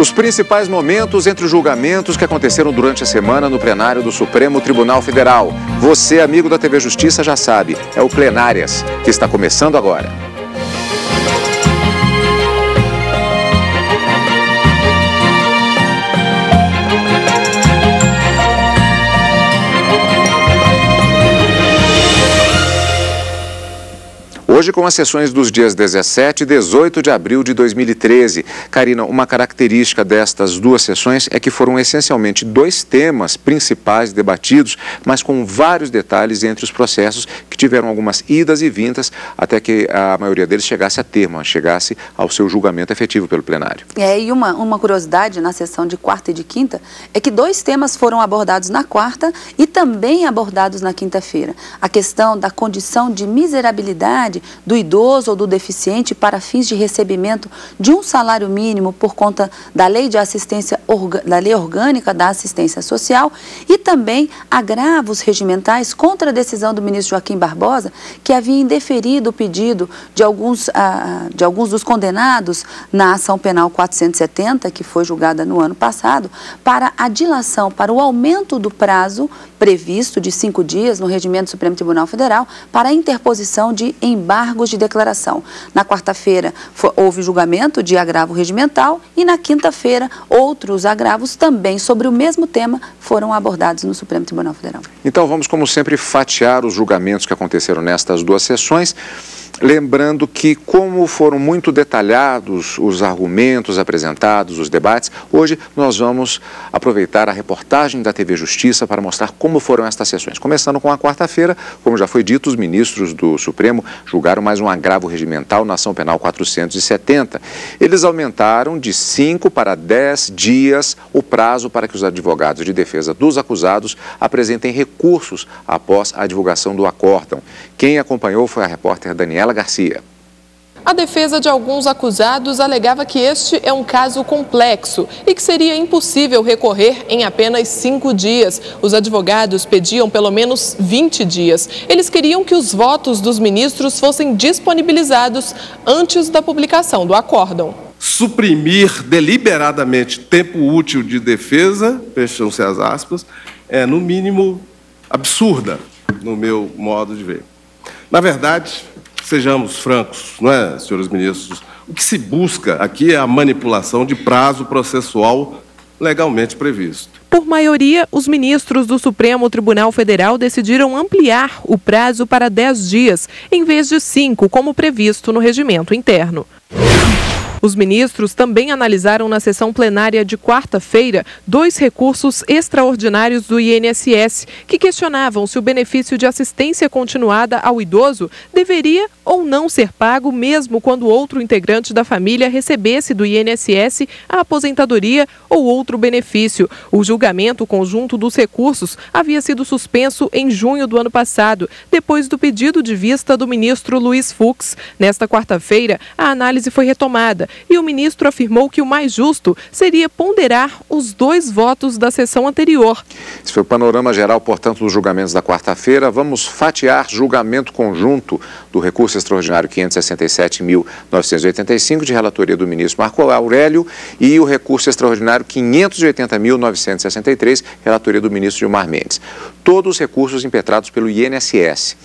Os principais momentos entre os julgamentos que aconteceram durante a semana no plenário do Supremo Tribunal Federal. Você, amigo da TV Justiça, já sabe, é o Plenárias, que está começando agora. Hoje com as sessões dos dias 17 e 18 de abril de 2013. Karina, uma característica destas duas sessões é que foram essencialmente dois temas principais debatidos, mas com vários detalhes entre os processos que tiveram algumas idas e vindas até que a maioria deles chegasse a termo, chegasse ao seu julgamento efetivo pelo plenário. E uma curiosidade na sessão de quarta e de quinta é que dois temas foram abordados na quarta e também abordados na quinta-feira. A questão da condição de miserabilidade do idoso ou do deficiente para fins de recebimento de um salário mínimo por conta da lei de assistência, da lei orgânica da assistência social e também agravos regimentais contra a decisão do ministro Joaquim Barbosa, que havia indeferido o pedido de alguns dos condenados na ação penal 470, que foi julgada no ano passado, para a dilação, para o aumento do prazo previsto de 5 dias no regimento do Supremo Tribunal Federal para a interposição de embargos de declaração. Na quarta-feira houve julgamento de agravo regimental e na quinta-feira outros agravos também sobre o mesmo tema foram abordados no Supremo Tribunal Federal. Então vamos, como sempre, fatiar os julgamentos que aconteceram nestas duas sessões. Lembrando que, como foram muito detalhados os argumentos apresentados, os debates, hoje nós vamos aproveitar a reportagem da TV Justiça para mostrar como foram estas sessões. Começando com a quarta-feira, como já foi dito, os ministros do Supremo julgaram mais um agravo regimental na ação penal 470. Eles aumentaram de 5 para 10 dias o prazo para que os advogados de defesa dos acusados apresentem recursos após a divulgação do acórdão. Quem acompanhou foi a repórter Daniela Garcia. A defesa de alguns acusados alegava que este é um caso complexo e que seria impossível recorrer em apenas 5 dias. Os advogados pediam pelo menos 20 dias. Eles queriam que os votos dos ministros fossem disponibilizados antes da publicação do acórdão. Suprimir deliberadamente tempo útil de defesa, fecham-se as aspas, é no mínimo absurda, no meu modo de ver. Na verdade, sejamos francos, não é, senhores ministros? O que se busca aqui é a manipulação de prazo processual legalmente previsto. Por maioria, os ministros do Supremo Tribunal Federal decidiram ampliar o prazo para 10 dias, em vez de 5, como previsto no regimento interno. Os ministros também analisaram na sessão plenária de quarta-feira 2 recursos extraordinários do INSS que questionavam se o benefício de assistência continuada ao idoso deveria ou não ser pago mesmo quando outro integrante da família recebesse do INSS a aposentadoria ou outro benefício. O julgamento conjunto dos recursos havia sido suspenso em junho do ano passado, depois do pedido de vista do ministro Luiz Fux. Nesta quarta-feira, a análise foi retomada e o ministro afirmou que o mais justo seria ponderar os 2 votos da sessão anterior. Esse foi o panorama geral, portanto, dos julgamentos da quarta-feira. Vamos fatiar julgamento conjunto do recurso extraordinário 567.985, de relatoria do ministro Marco Aurélio, e o recurso extraordinário 580.963, relatoria do ministro Gilmar Mendes. Todos os recursos impetrados pelo INSS.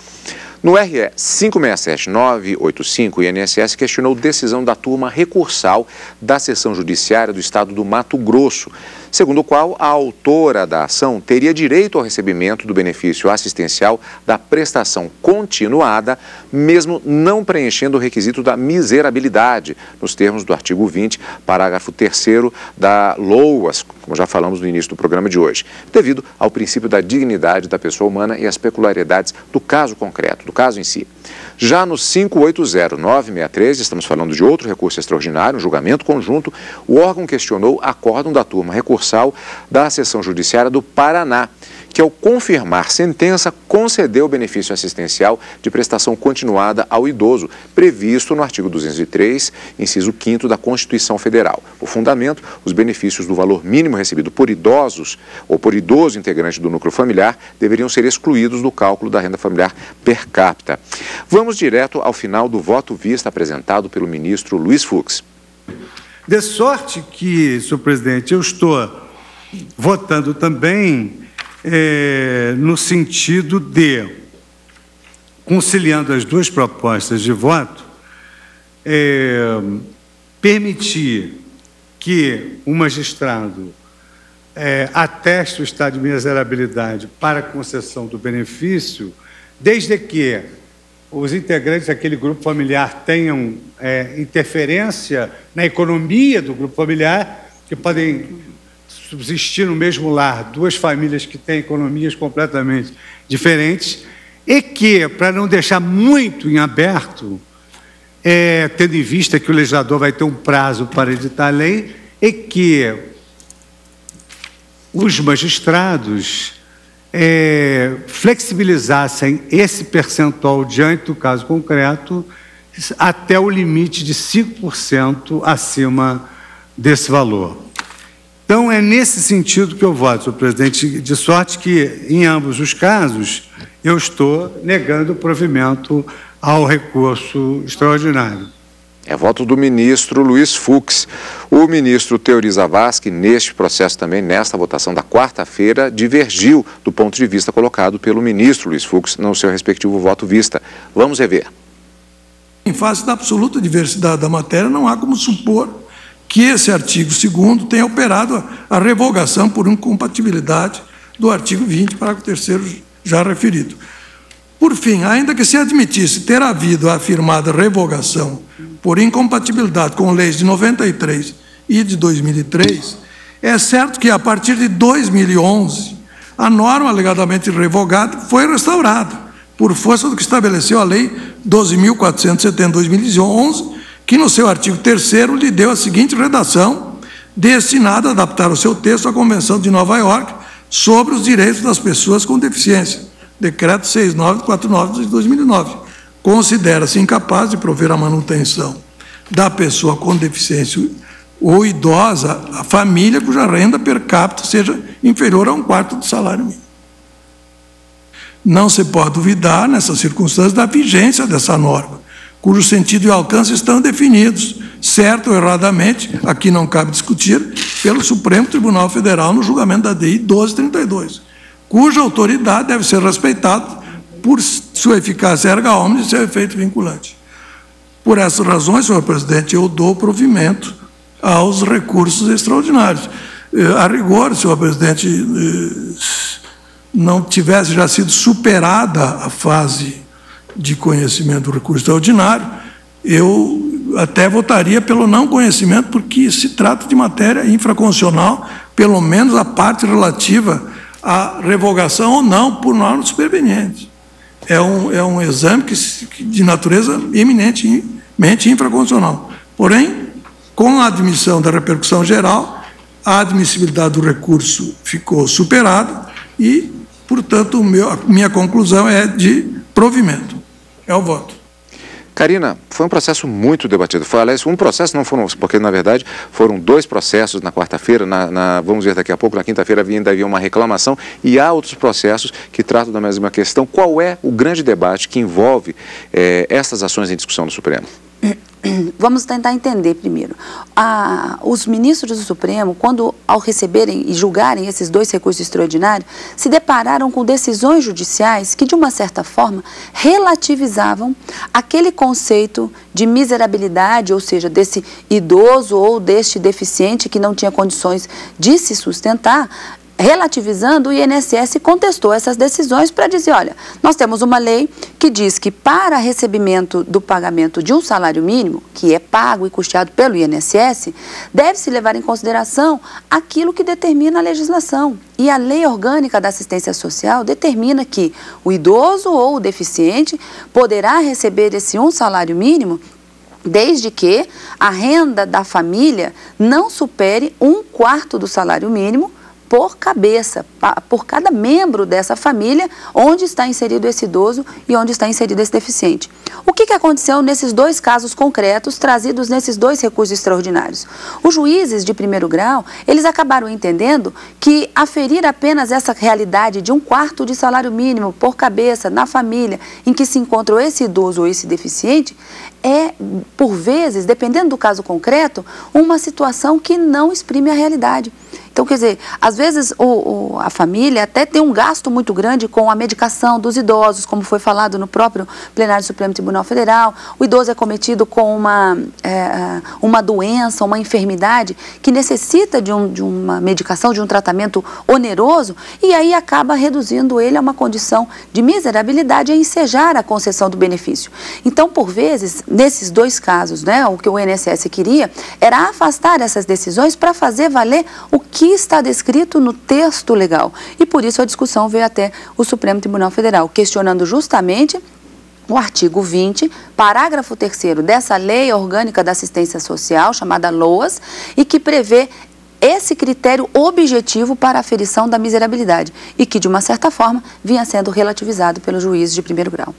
No RE 567985, o INSS questionou decisão da turma recursal da Seção Judiciária do Estado do Mato Grosso, segundo o qual a autora da ação teria direito ao recebimento do benefício assistencial da prestação continuada, mesmo não preenchendo o requisito da miserabilidade, nos termos do artigo 20, parágrafo 3º da LOAS, como já falamos no início do programa de hoje, devido ao princípio da dignidade da pessoa humana e às peculiaridades do caso concreto, do caso em si. Já no 580963, estamos falando de outro recurso extraordinário, um julgamento conjunto, o órgão questionou acórdão da turma recursal da Seção Judiciária do Paraná, que ao confirmar sentença concedeu o benefício assistencial de prestação continuada ao idoso, previsto no artigo 203, inciso 5º da Constituição Federal. O fundamento, os benefícios do valor mínimo recebido por idosos ou por idoso integrante do núcleo familiar deveriam ser excluídos do cálculo da renda familiar per capita. Vamos direto ao final do voto vista apresentado pelo ministro Luiz Fux. De sorte que, senhor presidente, eu estou votando também no sentido de, conciliando as duas propostas de voto, permitir que o magistrado ateste o estado de miserabilidade para a concessão do benefício, desde que os integrantes daquele grupo familiar tenham interferência na economia do grupo familiar, que podem subsistir no mesmo lar duas famílias que têm economias completamente diferentes, e que, para não deixar muito em aberto, tendo em vista que o legislador vai ter um prazo para editar a lei, e que os magistrados flexibilizassem esse percentual diante do caso concreto até o limite de 5% acima desse valor. Então, é nesse sentido que eu voto, senhor presidente, de sorte que, em ambos os casos, eu estou negando o provimento ao recurso extraordinário. É voto do ministro Luiz Fux. O ministro Teori Zavascki, neste processo também, nesta votação da quarta-feira, divergiu do ponto de vista colocado pelo ministro Luiz Fux no seu respectivo voto vista. Vamos rever. Em face da absoluta diversidade da matéria, não há como supor que esse artigo 2º tenha operado a revogação por incompatibilidade do artigo 20, parágrafo 3º já referido. Por fim, ainda que se admitisse ter havido a afirmada revogação por incompatibilidade com leis de 93 e de 2003, é certo que, a partir de 2011, a norma alegadamente revogada foi restaurada, por força do que estabeleceu a Lei 12.470 de 2011, que, no seu artigo 3º, lhe deu a seguinte redação, destinada a adaptar o seu texto à Convenção de Nova York sobre os direitos das pessoas com deficiência, Decreto 6949 de 2009. Considera-se incapaz de prover a manutenção da pessoa com deficiência ou idosa a família cuja renda per capita seja inferior a 1/4 do salário mínimo. Não se pode duvidar, nessas circunstâncias, da vigência dessa norma, cujo sentido e alcance estão definidos, certo ou erradamente, aqui não cabe discutir, pelo Supremo Tribunal Federal no julgamento da DI 1232, cuja autoridade deve ser respeitada por sua eficácia erga omnes e seu efeito vinculante. Por essas razões, senhor presidente, eu dou provimento aos recursos extraordinários. A rigor, senhor presidente, não tivesse já sido superada a fase de conhecimento do recurso extraordinário, eu até votaria pelo não conhecimento, porque se trata de matéria infraconstitucional, pelo menos a parte relativa à revogação ou não por normas supervenientes. É um exame de natureza eminentemente infraconstitucional. Porém, com a admissão da repercussão geral, a admissibilidade do recurso ficou superada e, portanto, a minha conclusão é de provimento. É o voto. Karina, foi um processo muito debatido. Foi, aliás, um processo, não foram, porque na verdade foram dois processos na quarta-feira, vamos ver daqui a pouco, na quinta-feira ainda havia uma reclamação e há outros processos que tratam da mesma questão. Qual é o grande debate que envolve essas ações em discussão no Supremo? Vamos tentar entender primeiro. Os ministros do Supremo, ao receberem e julgarem esses dois recursos extraordinários, se depararam com decisões judiciais que, de uma certa forma, relativizavam aquele conceito de miserabilidade, ou seja, desse idoso ou deste deficiente que não tinha condições de se sustentar. Relativizando, o INSS contestou essas decisões para dizer, olha, nós temos uma lei que diz que para recebimento do pagamento de um salário mínimo, que é pago e custeado pelo INSS, deve-se levar em consideração aquilo que determina a legislação. E a Lei Orgânica da Assistência Social determina que o idoso ou o deficiente poderá receber esse um salário mínimo desde que a renda da família não supere 1/4 do salário mínimo por cabeça, por cada membro dessa família, onde está inserido esse idoso e onde está inserido esse deficiente. O que aconteceu nesses dois casos concretos trazidos nesses dois recursos extraordinários? Os juízes de primeiro grau, eles acabaram entendendo que aferir apenas essa realidade de 1/4 de salário mínimo por cabeça na família em que se encontra esse idoso ou esse deficiente é, por vezes, dependendo do caso concreto, uma situação que não exprime a realidade. Então, quer dizer, às vezes a família até tem um gasto muito grande com a medicação dos idosos, como foi falado no próprio plenário do Supremo Tribunal Federal. O idoso é cometido com uma doença, uma enfermidade que necessita de uma medicação, de um tratamento oneroso, e aí acaba reduzindo ele a uma condição de miserabilidade e a ensejar a concessão do benefício. Então, por vezes, nesses dois casos, né, o que o INSS queria era afastar essas decisões para fazer valer o que está descrito no texto legal. E por isso a discussão veio até o Supremo Tribunal Federal, questionando justamente o artigo 20, parágrafo 3º dessa Lei Orgânica da Assistência Social, chamada LOAS, e que prevê esse critério objetivo para a aferição da miserabilidade e que, de uma certa forma, vinha sendo relativizado pelos juízes de primeiro grau.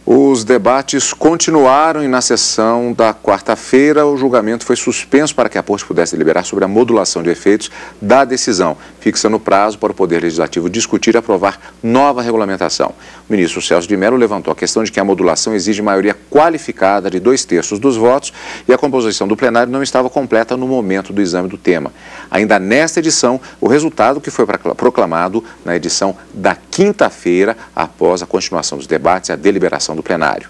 Os debates continuaram e na sessão da quarta-feira o julgamento foi suspenso para que a Corte pudesse deliberar sobre a modulação de efeitos da decisão, fixando o prazo para o Poder Legislativo discutir e aprovar nova regulamentação. O ministro Celso de Mello levantou a questão de que a modulação exige maioria qualificada de 2/3 dos votos e a composição do plenário não estava completa no momento do exame do tema. Ainda nesta edição, o resultado que foi proclamado na edição da quinta-feira, após a continuação dos debates e a deliberação do plenário.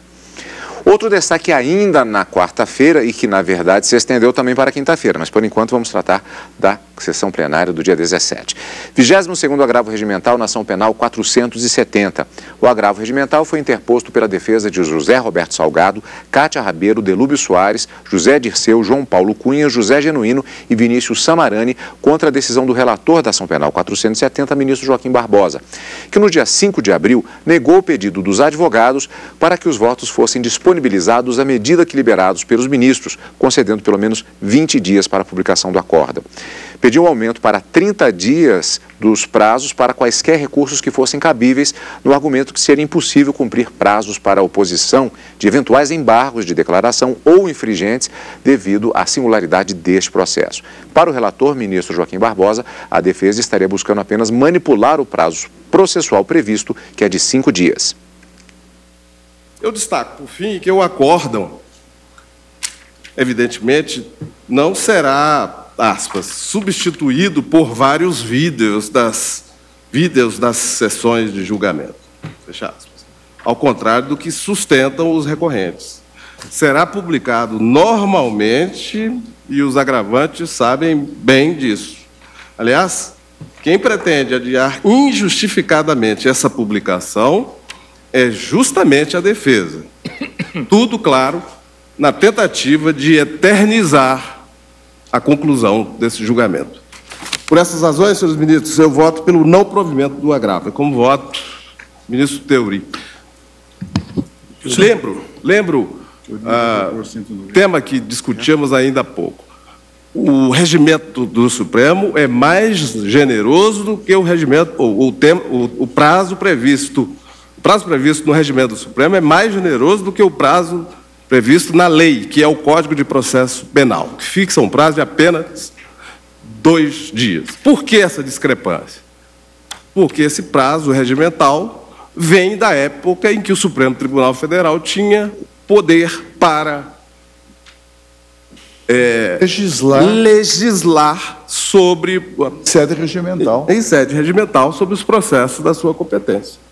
Outro destaque ainda na quarta-feira e que, na verdade, se estendeu também para quinta-feira, mas, por enquanto, vamos tratar da sessão plenária do dia 17. 22º agravo regimental na ação penal 470. O agravo regimental foi interposto pela defesa de José Roberto Salgado, Cátia Rabeiro, Delúbio Soares, José Dirceu, João Paulo Cunha, José Genuíno e Vinícius Samarani contra a decisão do relator da ação penal 470, ministro Joaquim Barbosa, que no dia 5 de abril negou o pedido dos advogados para que os votos fossem disponibilizados à medida que liberados pelos ministros, concedendo pelo menos 20 dias para a publicação do acórdão. Pediu um aumento para 30 dias dos prazos para quaisquer recursos que fossem cabíveis, no argumento que seria impossível cumprir prazos para a oposição de eventuais embargos de declaração ou infringentes devido à singularidade deste processo. Para o relator, ministro Joaquim Barbosa, a defesa estaria buscando apenas manipular o prazo processual previsto, que é de 5 dias. Eu destaco, por fim, que o acórdão, evidentemente, não será, aspas, substituído por vários vídeos das sessões de julgamento, fecha aspas, ao contrário do que sustentam os recorrentes. Será publicado normalmente e os agravantes sabem bem disso. Aliás, quem pretende adiar injustificadamente essa publicação é justamente a defesa. Tudo, claro, na tentativa de eternizar a conclusão desse julgamento. Por essas razões, senhores ministros, eu voto pelo não provimento do agravo. Como voto, ministro Teori. Lembro tema que discutíamos ainda há pouco. O regimento do Supremo é mais generoso do que o regimento, o prazo previsto. O prazo previsto no regimento do Supremo é mais generoso do que o prazo previsto na lei, que é o Código de Processo Penal, que fixa um prazo de apenas 2 dias. Por que essa discrepância? Porque esse prazo regimental vem da época em que o Supremo Tribunal Federal tinha poder para legislar sobre sede regimental. Em sede regimental sobre os processos da sua competência.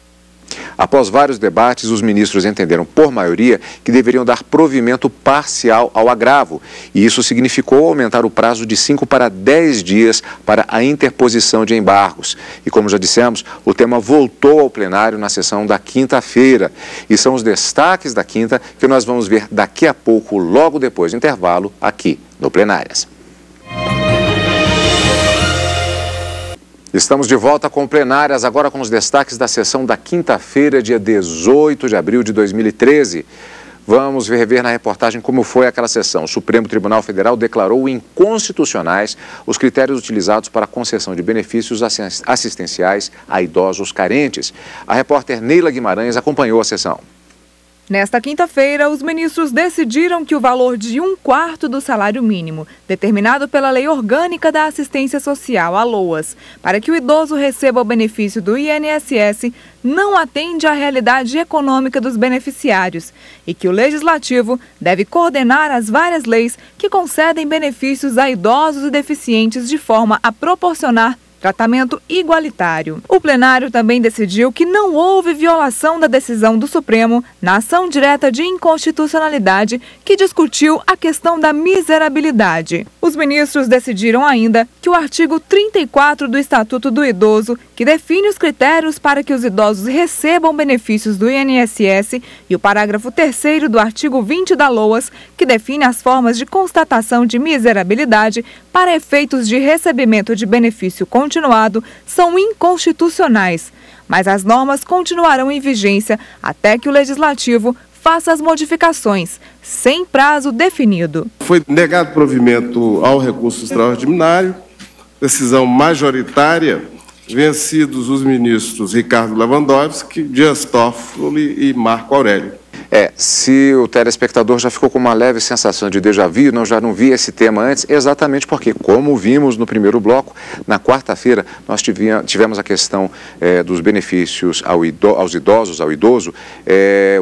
Após vários debates, os ministros entenderam por maioria que deveriam dar provimento parcial ao agravo, e isso significou aumentar o prazo de 5 para 10 dias para a interposição de embargos. E como já dissemos, o tema voltou ao plenário na sessão da quinta-feira, e são os destaques da quinta que nós vamos ver daqui a pouco, logo depois do intervalo, aqui no Plenárias. Estamos de volta com Plenárias, agora com os destaques da sessão da quinta-feira, dia 18 de abril de 2013. Vamos rever na reportagem como foi aquela sessão. O Supremo Tribunal Federal declarou inconstitucionais os critérios utilizados para a concessão de benefícios assistenciais a idosos carentes. A repórter Neila Guimarães acompanhou a sessão. Nesta quinta-feira, os ministros decidiram que o valor de 1/4 do salário mínimo, determinado pela Lei Orgânica da Assistência Social, a LOAS, para que o idoso receba o benefício do INSS, não atende à realidade econômica dos beneficiários e que o Legislativo deve coordenar as várias leis que concedem benefícios a idosos e deficientes de forma a proporcionar tratamento igualitário. O plenário também decidiu que não houve violação da decisão do Supremo na ação direta de inconstitucionalidade que discutiu a questão da miserabilidade. Os ministros decidiram ainda que o artigo 34 do Estatuto do Idoso, que define os critérios para que os idosos recebam benefícios do INSS, e o parágrafo 3º do artigo 20 da LOAS, que define as formas de constatação de miserabilidade para efeitos de recebimento de benefício continuado, são inconstitucionais, mas as normas continuarão em vigência até que o Legislativo faça as modificações, sem prazo definido. Foi negado provimento ao recurso extraordinário, decisão majoritária, vencidos os ministros Ricardo Lewandowski, Dias Toffoli e Marco Aurélio. Se o telespectador já ficou com uma leve sensação de déjà vu, já não vi esse tema antes, exatamente porque, como vimos no primeiro bloco, na quarta-feira nós tivemos a questão dos benefícios aos idosos, ao idoso.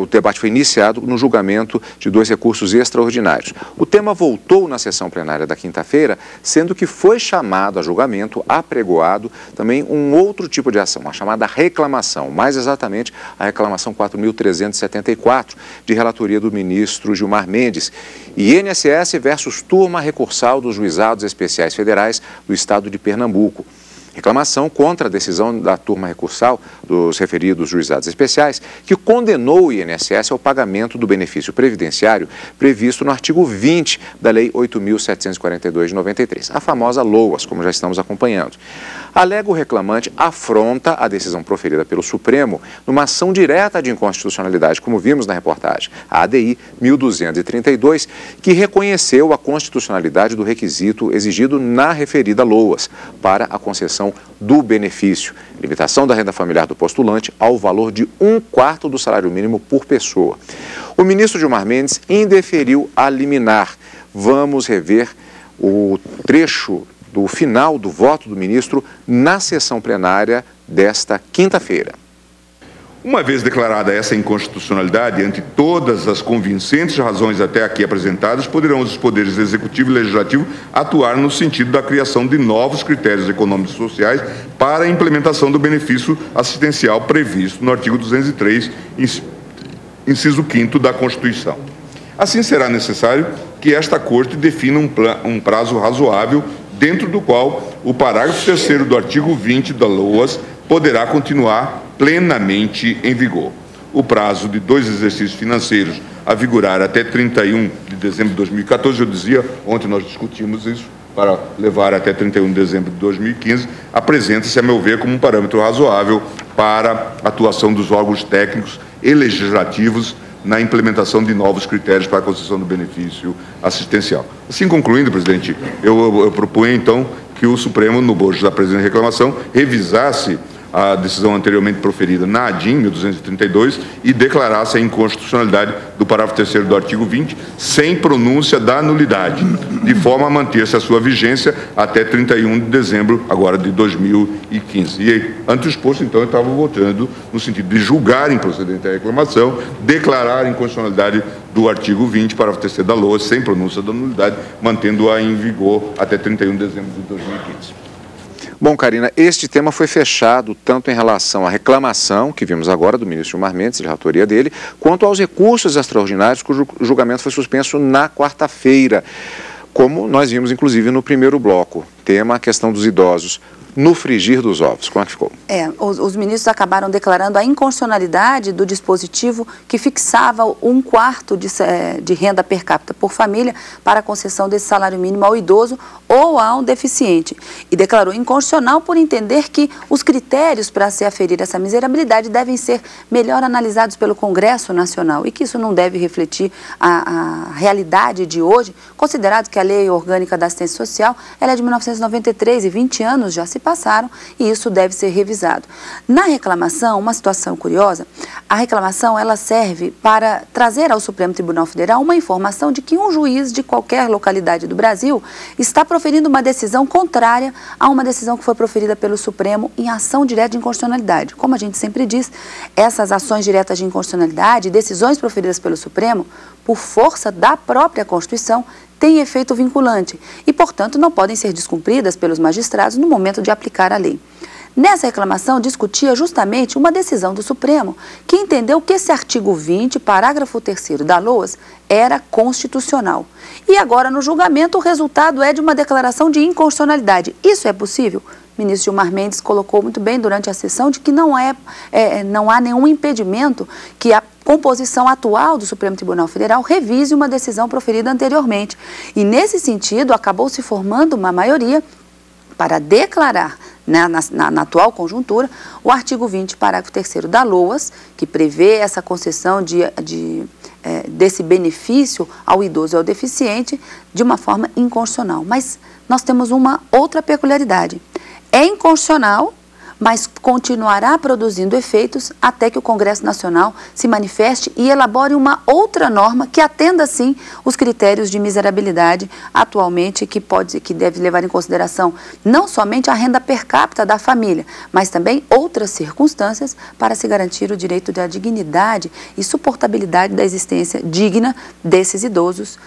O debate foi iniciado no julgamento de 2 recursos extraordinários. O tema voltou na sessão plenária da quinta-feira, sendo que foi chamado a julgamento, apregoado, também um outro tipo de ação, a chamada reclamação, mais exatamente a reclamação 4.374, de relatoria do ministro Gilmar Mendes, INSS versus turma recursal dos juizados especiais federais do estado de Pernambuco. Reclamação contra a decisão da turma recursal dos referidos juizados especiais, que condenou o INSS ao pagamento do benefício previdenciário previsto no artigo 20 da Lei 8.742 de 93, a famosa LOAS, como já estamos acompanhando. Alega o reclamante afronta a decisão proferida pelo Supremo numa ação direta de inconstitucionalidade, como vimos na reportagem, a ADI 1232, que reconheceu a constitucionalidade do requisito exigido na referida LOAS para a concessão do benefício, limitação da renda familiar do postulante ao valor de 1/4 do salário mínimo por pessoa. O ministro Gilmar Mendes indeferiu a liminar. Vamos rever o trecho do final do voto do ministro na sessão plenária desta quinta-feira. Uma vez declarada essa inconstitucionalidade, ante todas as convincentes razões até aqui apresentadas, poderão os poderes executivo e legislativo atuar no sentido da criação de novos critérios econômicos e sociais para a implementação do benefício assistencial previsto no artigo 203, inciso 5º da Constituição. Assim, será necessário que esta Corte defina um prazo razoável dentro do qual o parágrafo 3º do artigo 20 da LOAS poderá continuar plenamente em vigor. O prazo de 2 exercícios financeiros a vigorar até 31 de dezembro de 2014, eu dizia, ontem nós discutimos isso, para levar até 31 de dezembro de 2015, apresenta-se, a meu ver, como um parâmetro razoável para a atuação dos órgãos técnicos e legislativos na implementação de novos critérios para a concessão do benefício assistencial. Assim concluindo, presidente, eu proponho, então, que o Supremo, no bojo da presente reclamação, revisasse a decisão anteriormente proferida na ADIM 1232 e declarasse a inconstitucionalidade do parágrafo 3º do artigo 20, sem pronúncia da nulidade, de forma a manter-se a sua vigência até 31 de dezembro, agora de 2015. E, ante o exposto, então, eu estava votando no sentido de julgar improcedente a reclamação, declarar a inconstitucionalidade do artigo 20, parágrafo 3º da LOA, sem pronúncia da nulidade, mantendo-a em vigor até 31 de dezembro de 2015. Bom, Karina, este tema foi fechado tanto em relação à reclamação, que vimos agora, do ministro Gilmar Mendes, de relatoria dele, quanto aos recursos extraordinários, cujo julgamento foi suspenso na quarta-feira, como nós vimos, inclusive, no primeiro bloco. Tema, a questão dos idosos. No frigir dos ovos, como é que ficou? Os ministros acabaram declarando a inconstitucionalidade do dispositivo que fixava 1/4 de renda per capita por família para a concessão desse salário mínimo ao idoso ou a um deficiente. E declarou inconstitucional por entender que os critérios para se aferir essa miserabilidade devem ser melhor analisados pelo Congresso Nacional e que isso não deve refletir a realidade de hoje, considerado que a Lei Orgânica da Assistência Social ela é de 1993 e 20 anos já se se passaram e isso deve ser revisado. Na reclamação, uma situação curiosa, a reclamação ela serve para trazer ao Supremo Tribunal Federal uma informação de que um juiz de qualquer localidade do Brasil está proferindo uma decisão contrária a uma decisão que foi proferida pelo Supremo em ação direta de inconstitucionalidade. Como a gente sempre diz, essas ações diretas de inconstitucionalidade, decisões proferidas pelo Supremo, por força da própria Constituição, têm efeito vinculante e, portanto, não podem ser descumpridas pelos magistrados no momento de aplicar a lei. Nessa reclamação, discutia justamente uma decisão do Supremo que entendeu que esse artigo 20, parágrafo 3º da LOAS, era constitucional. E agora, no julgamento, o resultado é de uma declaração de inconstitucionalidade. Isso é possível? O ministro Gilmar Mendes colocou muito bem durante a sessão de que não há nenhum impedimento que a composição atual do Supremo Tribunal Federal revise uma decisão proferida anteriormente. E, nesse sentido, acabou se formando uma maioria para declarar, na atual conjuntura, o artigo 20, parágrafo 3º da LOAS, que prevê essa concessão desse benefício ao idoso e ao deficiente de uma forma inconstitucional. Mas nós temos uma outra peculiaridade. É inconstitucional, mas continuará produzindo efeitos até que o Congresso Nacional se manifeste e elabore uma outra norma que atenda, sim, os critérios de miserabilidade atualmente, que deve levar em consideração não somente a renda per capita da família, mas também outras circunstâncias para se garantir o direito da dignidade e suportabilidade da existência digna desses idosos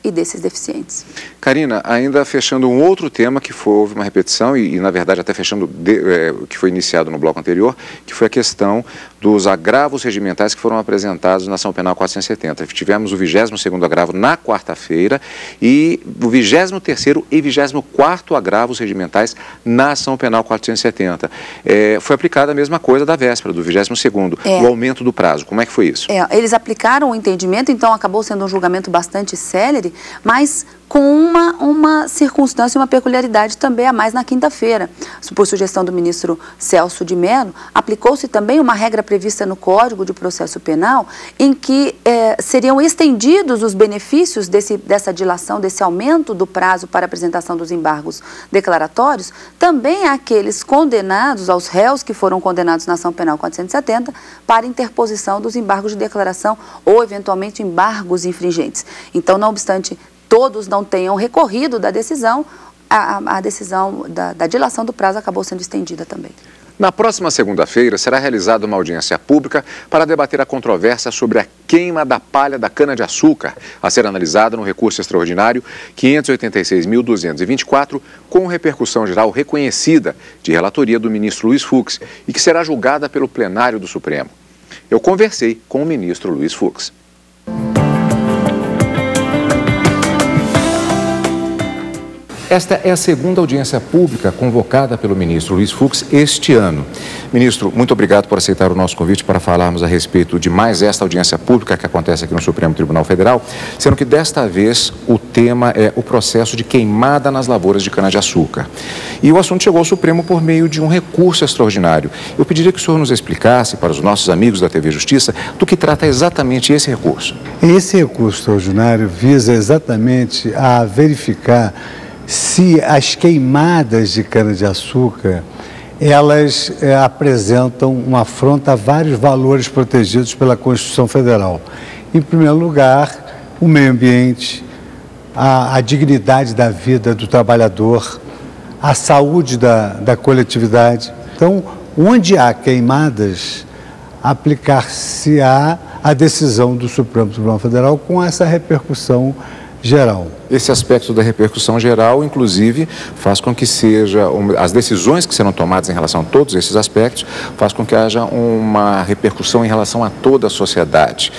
e desses deficientes. Karina, ainda fechando um outro tema que houve uma repetição e na verdade, até fechando que foi iniciado no bloco anterior, que foi a questão dos agravos regimentais que foram apresentados na ação penal 470. Tivemos o 22º agravo na quarta-feira e o 23º e 24º agravos regimentais na ação penal 470. Foi aplicada a mesma coisa da véspera, do 22º, o aumento do prazo. Como é que foi isso? Eles aplicaram o entendimento, então acabou sendo um julgamento bastante célere, mas com uma circunstância e uma peculiaridade também a mais na quinta-feira. Por sugestão do ministro Celso de Mello, aplicou-se também uma regra prevista no Código de Processo Penal em que seriam estendidos os benefícios dessa dilação, desse aumento do prazo para apresentação dos embargos declaratórios, também àqueles condenados, aos réus que foram condenados na ação penal 470, para interposição dos embargos de declaração ou, eventualmente, embargos infringentes. Então, não obstante todos não tenham recorrido da decisão, a decisão da dilação do prazo acabou sendo estendida também. Na próxima segunda-feira será realizada uma audiência pública para debater a controvérsia sobre a queima da palha da cana-de-açúcar, a ser analisada no recurso extraordinário 586.224, com repercussão geral reconhecida de relatoria do ministro Luiz Fux e que será julgada pelo plenário do Supremo. Eu conversei com o ministro Luiz Fux. Esta é a segunda audiência pública convocada pelo ministro Luiz Fux este ano. Ministro, muito obrigado por aceitar o nosso convite para falarmos a respeito de mais esta audiência pública que acontece aqui no Supremo Tribunal Federal, sendo que desta vez o tema é o processo de queimada nas lavouras de cana-de-açúcar. E o assunto chegou ao Supremo por meio de um recurso extraordinário. Eu pediria que o senhor nos explicasse, para os nossos amigos da TV Justiça, do que trata exatamente esse recurso. Esse recurso extraordinário visa exatamente a verificar se as queimadas de cana-de-açúcar, elas apresentam uma afronta a vários valores protegidos pela Constituição Federal. Em primeiro lugar, o meio ambiente, a dignidade da vida do trabalhador, a saúde da coletividade. Então, onde há queimadas, aplicar-se-á a decisão do Supremo Tribunal Federal com essa repercussão geral. Esse aspecto da repercussão geral, inclusive, faz com que as decisões que serão tomadas em relação a todos esses aspectos, faz com que haja uma repercussão em relação a toda a sociedade.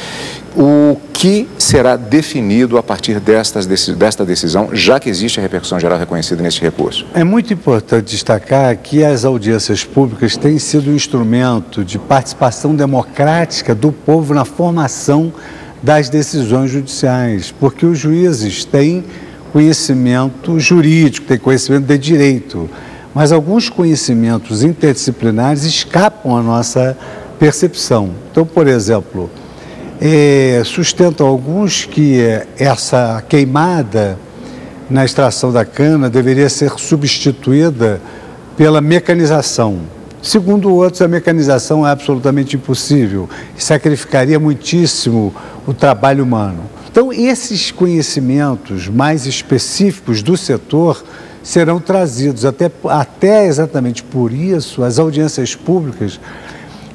O que será definido a partir desta decisão, já que existe a repercussão geral reconhecida neste recurso? É muito importante destacar que as audiências públicas têm sido um instrumento de participação democrática do povo na formação das decisões judiciais, porque os juízes têm conhecimento jurídico, têm conhecimento de direito, mas alguns conhecimentos interdisciplinares escapam à nossa percepção. Então, por exemplo, sustentam alguns que essa queimada na extração da cana deveria ser substituída pela mecanização. Segundo outros, a mecanização é absolutamente impossível, sacrificaria muitíssimo o trabalho humano. Então, esses conhecimentos mais específicos do setor serão trazidos, até exatamente por isso, as audiências públicas,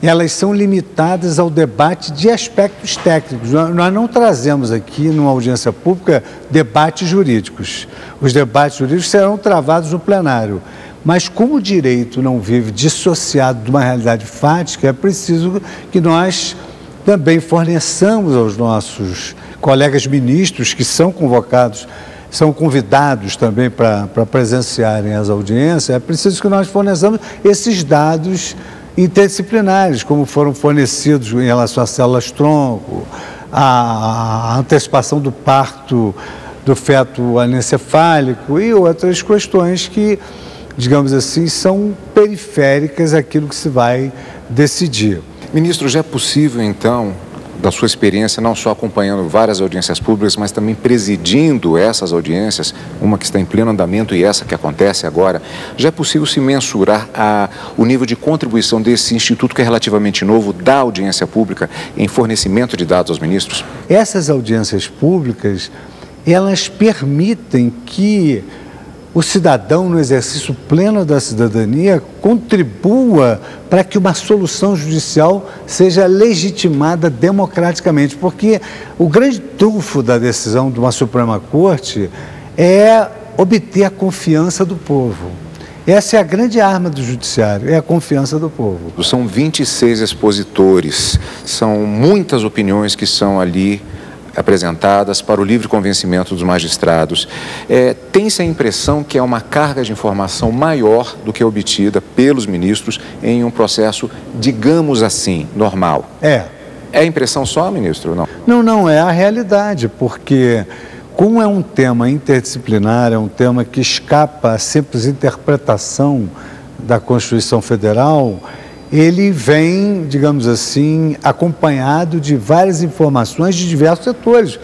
elas são limitadas ao debate de aspectos técnicos. Nós não trazemos aqui, numa audiência pública, debates jurídicos. Os debates jurídicos serão travados no plenário. Mas como o direito não vive dissociado de uma realidade fática, é preciso que nós também forneçamos aos nossos colegas ministros que são convocados, são convidados também para presenciarem as audiências, é preciso que nós forneçamos esses dados interdisciplinares, como foram fornecidos em relação às células-tronco, a antecipação do parto do feto anencefálico e outras questões que, digamos assim, são periféricas àquilo que se vai decidir. Ministro, já é possível, então, da sua experiência, não só acompanhando várias audiências públicas, mas também presidindo essas audiências, uma que está em pleno andamento e essa que acontece agora, já é possível se mensurar o nível de contribuição desse instituto que é relativamente novo, da audiência pública, em fornecimento de dados aos ministros? Essas audiências públicas, elas permitem que o cidadão, no exercício pleno da cidadania, contribua para que uma solução judicial seja legitimada democraticamente, porque o grande trunfo da decisão de uma Suprema Corte é obter a confiança do povo. Essa é a grande arma do judiciário, é a confiança do povo. São 26 expositores, são muitas opiniões que são ali apresentadas para o livre convencimento dos magistrados. Tem-se a impressão que é uma carga de informação maior do que é obtida pelos ministros em um processo, digamos assim, normal. É a impressão só, ministro, ou não? Não, é a realidade, porque como é um tema interdisciplinar, é um tema que escapa à simples interpretação da Constituição Federal, ele vem, digamos assim, acompanhado de várias informações de diversos setores,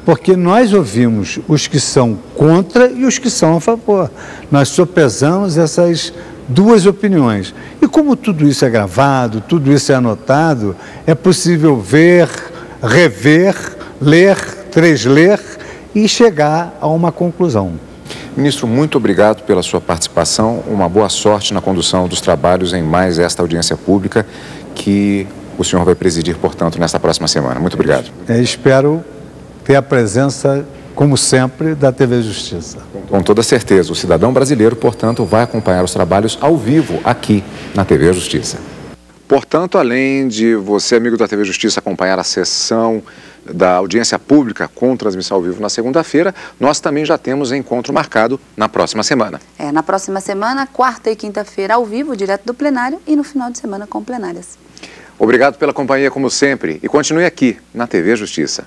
porque nós ouvimos os que são contra e os que são a favor. Nós sopesamos essas duas opiniões. E como tudo isso é gravado, tudo isso é anotado, é possível ver, rever, ler, tresler e chegar a uma conclusão. Ministro, muito obrigado pela sua participação, uma boa sorte na condução dos trabalhos em mais esta audiência pública que o senhor vai presidir, portanto, nesta próxima semana. Muito obrigado. Espero ter a presença, como sempre, da TV Justiça. Com toda certeza, o cidadão brasileiro, portanto, vai acompanhar os trabalhos ao vivo aqui na TV Justiça. Portanto, além de você, amigo da TV Justiça, acompanhar a sessão da audiência pública com transmissão ao vivo na segunda-feira, nós também já temos encontro marcado na próxima semana. Na próxima semana, quarta e quinta-feira ao vivo, direto do plenário, e no final de semana com plenárias. Obrigado pela companhia, como sempre, e continue aqui na TV Justiça.